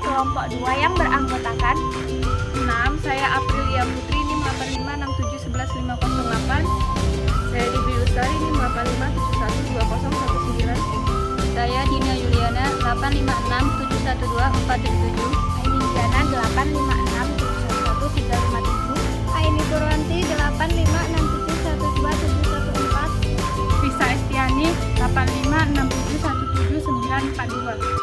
kelompok 2 yang beranggotakan 6. Saya Aprilia Putri NIM 8567111508. Saya Dewi Lustari NIM 85712019. Saya Dina Yuliana 8567124777. Aini Diana 8567111357, Aini Purwanti 8567127114. Visa Estiani 8567171942.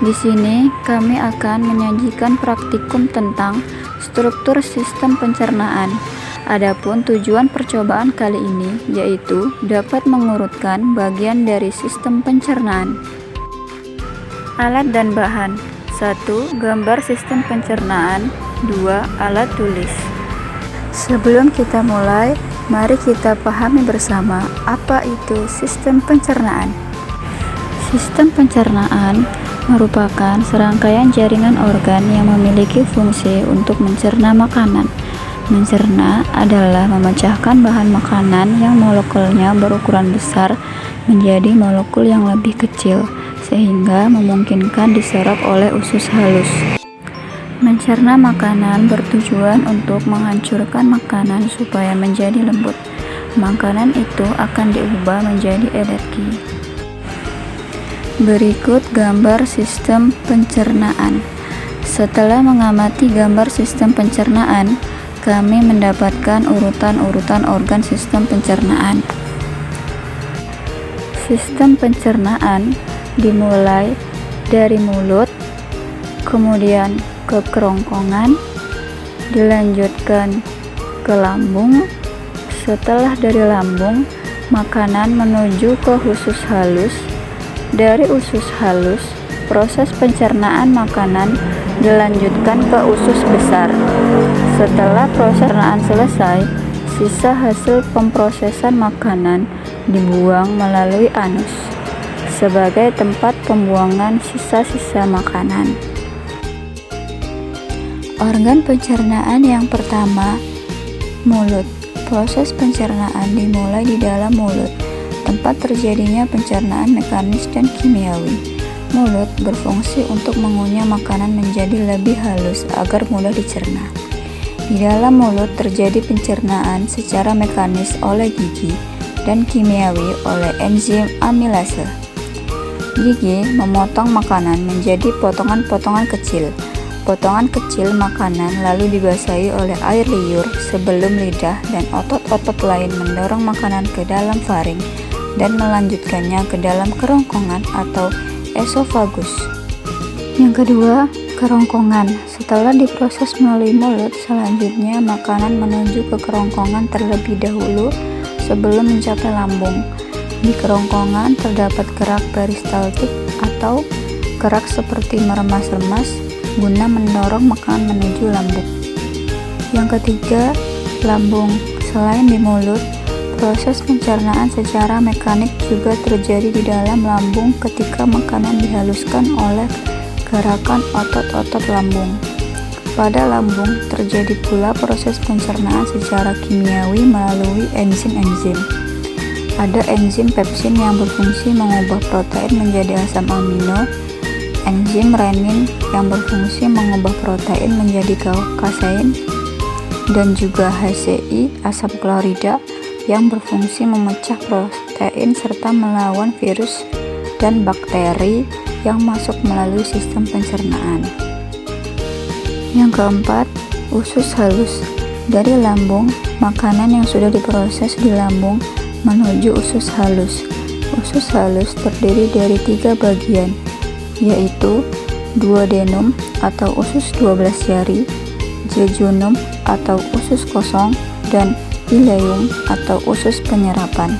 Di sini kami akan menyajikan praktikum tentang struktur sistem pencernaan. Adapun tujuan percobaan kali ini yaitu dapat mengurutkan bagian dari sistem pencernaan. Alat dan bahan. 1. Gambar sistem pencernaan. 2. Alat tulis. Sebelum kita mulai, mari kita pahami bersama apa itu sistem pencernaan. Sistem pencernaan merupakan serangkaian jaringan organ yang memiliki fungsi untuk mencerna makanan. Mencerna adalah memecahkan bahan makanan yang molekulnya berukuran besar menjadi molekul yang lebih kecil, sehingga memungkinkan diserap oleh usus halus. Mencerna makanan bertujuan untuk menghancurkan makanan supaya menjadi lembut. Makanan itu akan diubah menjadi energi. Berikut gambar sistem pencernaan. Setelah mengamati gambar sistem pencernaan, kami mendapatkan urutan-urutan organ sistem pencernaan. Sistem pencernaan dimulai dari mulut, kemudian ke kerongkongan, dilanjutkan ke lambung. Setelah dari lambung, makanan menuju ke usus halus. Dari usus halus, proses pencernaan makanan dilanjutkan ke usus besar. Setelah proses pencernaan selesai, sisa hasil pemrosesan makanan dibuang melalui anus sebagai tempat pembuangan sisa-sisa makanan. Organ pencernaan yang pertama, mulut. Proses pencernaan dimulai di dalam mulut, tempat terjadinya pencernaan mekanis dan kimiawi. Mulut berfungsi untuk mengunyah makanan menjadi lebih halus agar mudah dicerna. Di dalam mulut terjadi pencernaan secara mekanis oleh gigi dan kimiawi oleh enzim amilase. Gigi memotong makanan menjadi potongan-potongan kecil. Potongan kecil makanan lalu dibasahi oleh air liur sebelum lidah dan otot-otot lain mendorong makanan ke dalam faring dan melanjutkannya ke dalam kerongkongan atau esofagus. Yang kedua, kerongkongan. Setelah diproses melalui mulut, selanjutnya makanan menuju ke kerongkongan terlebih dahulu sebelum mencapai lambung. Di kerongkongan terdapat kerak peristaltik atau kerak seperti meremas-remas guna mendorong makanan menuju lambung. Yang ketiga, lambung. Selain di mulut, proses pencernaan secara mekanik juga terjadi di dalam lambung ketika makanan dihaluskan oleh gerakan otot-otot lambung. Pada lambung terjadi pula proses pencernaan secara kimiawi melalui enzim-enzim. Ada enzim pepsin yang berfungsi mengubah protein menjadi asam amino, enzim renin yang berfungsi mengubah protein menjadi kasein, dan juga HCI asam klorida yang berfungsi memecah protein serta melawan virus dan bakteri yang masuk melalui sistem pencernaan. Yang keempat, usus halus. Dari lambung, makanan yang sudah diproses di lambung menuju usus halus. Usus halus terdiri dari 3 bagian, yaitu duodenum atau usus 12 jari, jejunum atau usus kosong, dan ileum atau usus penyerapan.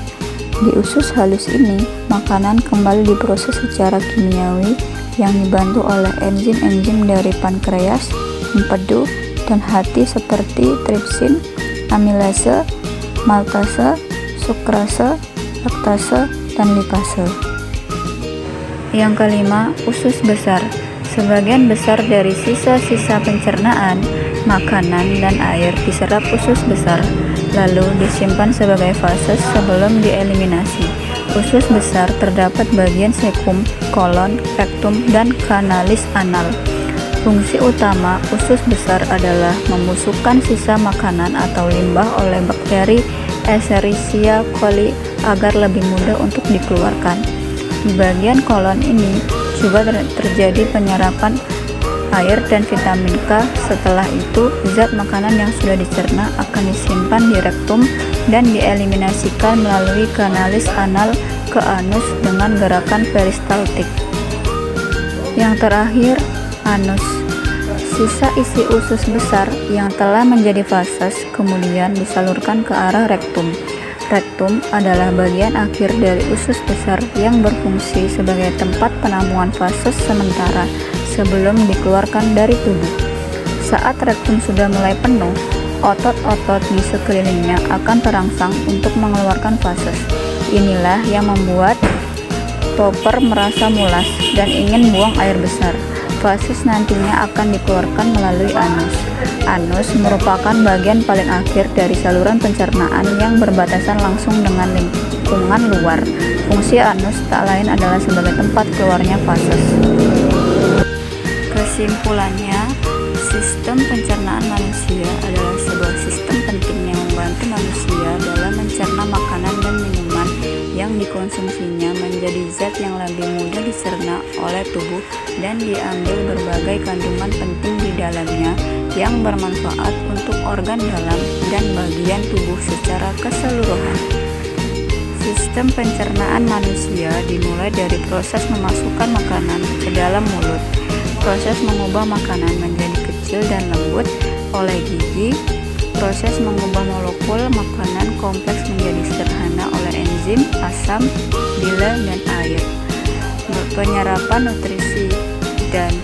Di usus halus ini, makanan kembali diproses secara kimiawi yang dibantu oleh enzim-enzim dari pankreas, empedu, dan hati seperti tripsin, amilase, maltase, sukrase, laktase, dan lipase. Yang kelima, usus besar. Sebagian besar dari sisa-sisa pencernaan, makanan, dan air diserap usus besar, lalu disimpan sebagai fases sebelum dieliminasi. Usus besar terdapat bagian sekum, kolon, rektum, dan kanalis anal. Fungsi utama usus besar adalah membusukkan sisa makanan atau limbah oleh bakteri Escherichia coli agar lebih mudah untuk dikeluarkan. Di bagian kolon ini juga terjadi penyerapan air dan vitamin K. Setelah itu, zat makanan yang sudah dicerna akan disimpan di rektum dan dieliminasikan melalui kanalis anal ke anus dengan gerakan peristaltik. Yang terakhir, anus. Sisa isi usus besar yang telah menjadi fases kemudian disalurkan ke arah rektum. Rektum adalah bagian akhir dari usus besar yang berfungsi sebagai tempat penampungan fases sementara sebelum dikeluarkan dari tubuh. Saat rektum sudah mulai penuh, otot-otot di sekelilingnya akan terangsang untuk mengeluarkan fases. Inilah yang membuat Topper merasa mulas dan ingin buang air besar. Fases nantinya akan dikeluarkan melalui anus. Anus merupakan bagian paling akhir dari saluran pencernaan yang berbatasan langsung dengan lingkungan luar. Fungsi anus tak lain adalah sebagai tempat keluarnya fases. Kesimpulannya, sistem pencernaan manusia adalah sebuah sistem penting yang membantu manusia dalam mencerna makanan dan minuman yang dikonsumsinya menjadi zat yang lebih mudah dicerna oleh tubuh dan diambil berbagai kandungan penting di dalamnya yang bermanfaat untuk organ dalam dan bagian tubuh secara keseluruhan. Sistem pencernaan manusia dimulai dari proses memasukkan makanan ke dalam mulut. Proses mengubah makanan menjadi kecil dan lembut oleh gigi. Proses mengubah molekul makanan kompleks menjadi sederhana oleh enzim, asam, gula, dan air. Penyerapan nutrisi dan